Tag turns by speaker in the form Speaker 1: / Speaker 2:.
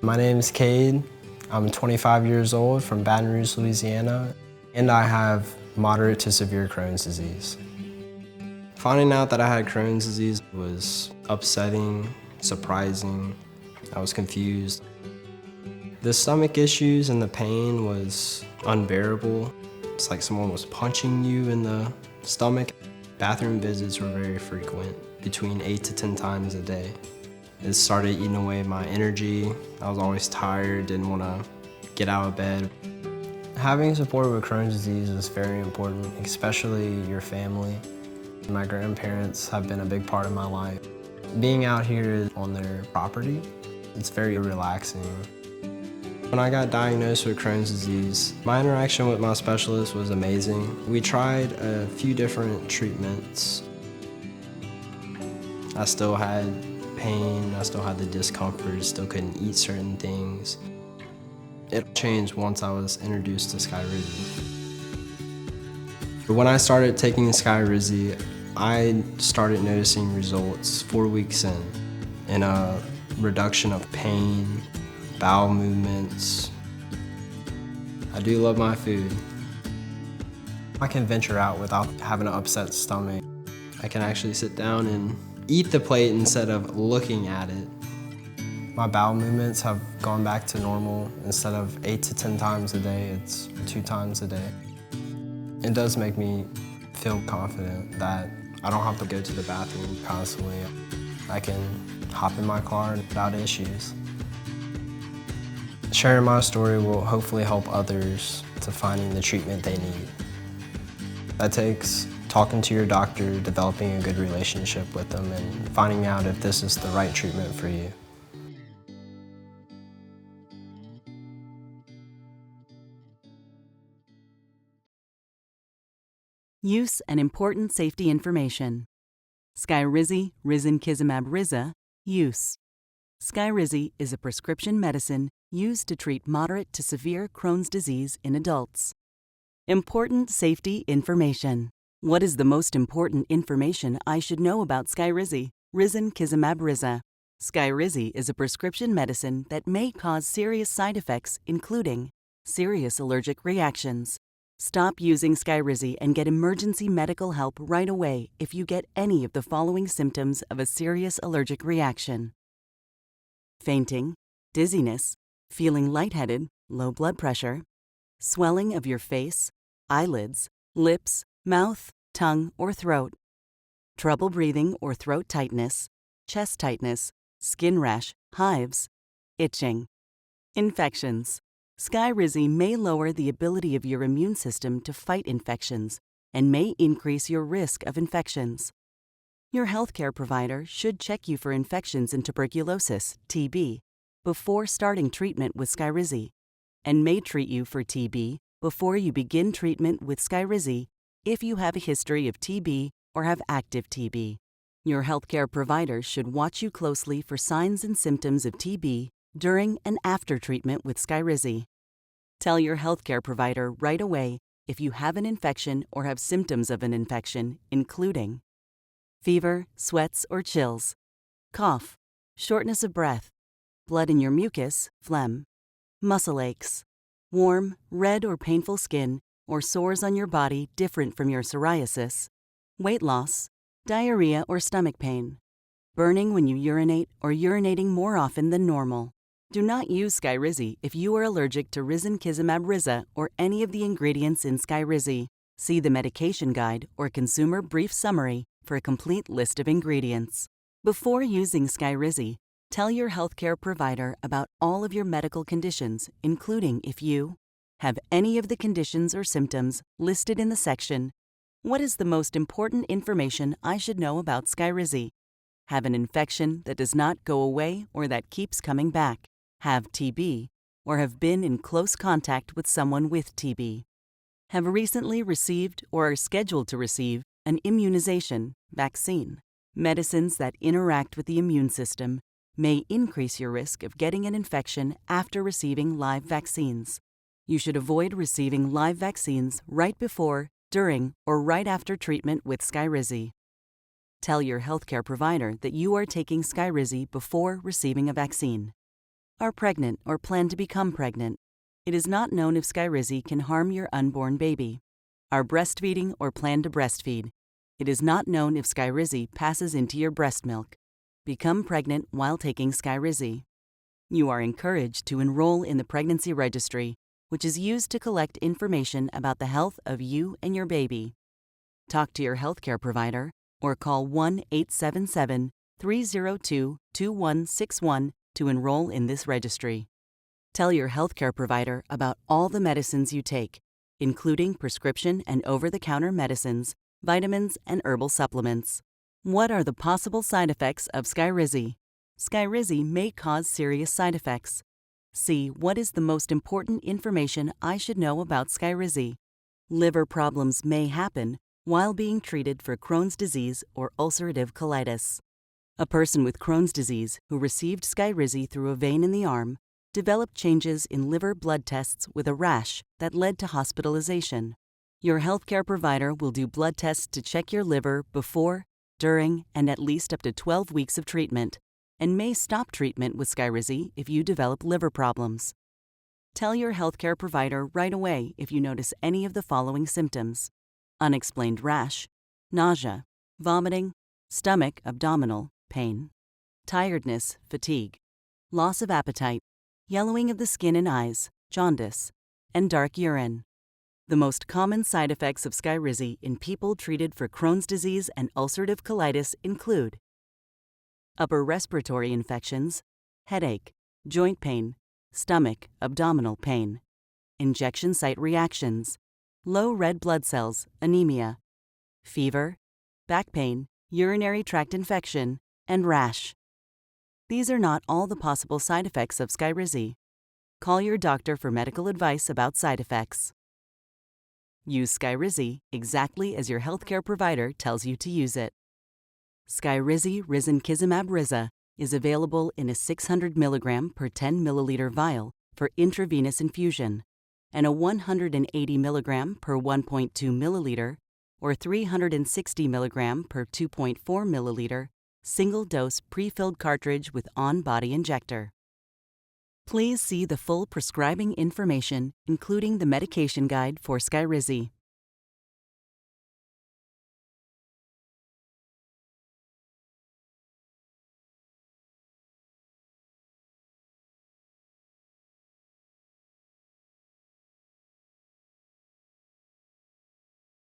Speaker 1: My name is Kade. I'm 25 years old from Baton Rouge, Louisiana, and I have moderate to severe Crohn's disease. Finding out that I had Crohn's disease was upsetting, surprising. I was confused. The stomach issues and the pain was unbearable. It's like someone was punching you in the stomach. Bathroom visits were very frequent, between 8 to 10 times a day. It started eating away my energy. I was always tired, didn't want to get out of bed. Having support with Crohn's disease is very important, especially your family. My grandparents have been a big part of my life. Being out here on their property, it's very relaxing. When I got diagnosed with Crohn's disease, my interaction with my specialist was amazing. We tried a few different treatments. I still had pain, I still had the discomfort, still couldn't eat certain things. It changed once I was introduced to Skyrizi. When I started taking Skyrizi, I started noticing results 4 weeks in a reduction of pain, bowel movements. I do love my food. I can venture out without having an upset stomach. I can actually sit down and eat the plate instead of looking at it. My bowel movements have gone back to normal. Instead of 8 to 10 times a day, it's 2 times a day. It does make me feel confident that I don't have to go to the bathroom constantly. I can hop in my car without issues. Sharing my story will hopefully help others to finding the treatment they need. That takes talking to your doctor, developing a good relationship with them, and finding out if this is the right treatment for you.
Speaker 2: Use and important safety information. Skyrizi, risankizumab-rzaa, use. Skyrizi is a prescription medicine used to treat moderate to severe Crohn's disease in adults. Important safety information. What is the most important information I should know about Skyrizi, risankizumab-rzaa? Skyrizi is a prescription medicine that may cause serious side effects, including serious allergic reactions. Stop using Skyrizi and get emergency medical help right away if you get any of the following symptoms of a serious allergic reaction: fainting, dizziness, feeling lightheaded, low blood pressure, swelling of your face, eyelids, lips, mouth, tongue, or throat, trouble breathing or throat tightness, chest tightness, skin rash, hives, itching. Infections. Skyrizi may lower the ability of your immune system to fight infections and may increase your risk of infections. Your healthcare provider should check you for infections and tuberculosis, TB, before starting treatment with Skyrizi, and may treat you for TB before you begin treatment with Skyrizi if you have a history of TB or have active TB. Your healthcare provider should watch you closely for signs and symptoms of TB during and after treatment with Skyrizi. Tell your healthcare provider right away if you have an infection or have symptoms of an infection, including fever, sweats or chills, cough, shortness of breath, blood in your mucus, phlegm, muscle aches, warm, red or painful skin or sores on your body different from your psoriasis, weight loss, diarrhea or stomach pain, burning when you urinate or urinating more often than normal. Do not use Skyrizi if you are allergic to risankizumab-rzaa or any of the ingredients in Skyrizi. See the medication guide or consumer brief summary for a complete list of ingredients. Before using Skyrizi, tell your healthcare provider about all of your medical conditions, including if you have any of the conditions or symptoms listed in the section, "What is the most important information I should know about Skyrizi?" Have an infection that does not go away or that keeps coming back. Have TB, or have been in close contact with someone with TB. Have recently received or are scheduled to receive an immunization, vaccine. Medicines that interact with the immune system may increase your risk of getting an infection after receiving live vaccines. You should avoid receiving live vaccines right before, during, or right after treatment with Skyrizi. Tell your healthcare provider that you are taking Skyrizi before receiving a vaccine. are pregnant or plan to become pregnant. It is not known if Skyrizi can harm your unborn baby. Are breastfeeding or plan to breastfeed. It is not known if Skyrizi passes into your breast milk. Become pregnant while taking Skyrizi. You are encouraged to enroll in the pregnancy registry, which is used to collect information about the health of you and your baby. Talk to your healthcare provider or call 1-877-302-2161 to enroll in this registry. Tell your healthcare provider about all the medicines you take, including prescription and over-the-counter medicines, vitamins, and herbal supplements. What are the possible side effects of Skyrizi? Skyrizi may cause serious side effects. See what is the most important information I should know about Skyrizi. Liver problems may happen while being treated for Crohn's disease or ulcerative colitis. A person with Crohn's disease who received Skyrizi through a vein in the arm developed changes in liver blood tests with a rash that led to hospitalization. Your healthcare provider will do blood tests to check your liver before, during, and at least up to 12 weeks of treatment, and may stop treatment with Skyrizi if you develop liver problems. Tell your healthcare provider right away if you notice any of the following symptoms: unexplained rash, nausea, vomiting, stomach, abdominal pain, tiredness, fatigue, loss of appetite, yellowing of the skin and eyes, jaundice, and dark urine. The most common side effects of Skyrizi in people treated for Crohn's disease and ulcerative colitis include upper respiratory infections, headache, joint pain, stomach, abdominal pain, injection site reactions, low red blood cells, anemia, fever, back pain, urinary tract infection, and rash. These are not all the possible side effects of Skyrizi. Call your doctor for medical advice about side effects. Use Skyrizi exactly as your healthcare provider tells you to use it. Risankizumab-rzaa is available in a 600 mg per 10 milliliter vial for intravenous infusion and a 180 mg per 1.2 milliliter or 360 mg per 2.4 milliliter single-dose pre-filled cartridge with on-body injector. Please see the full prescribing information, including the medication guide for Skyrizi.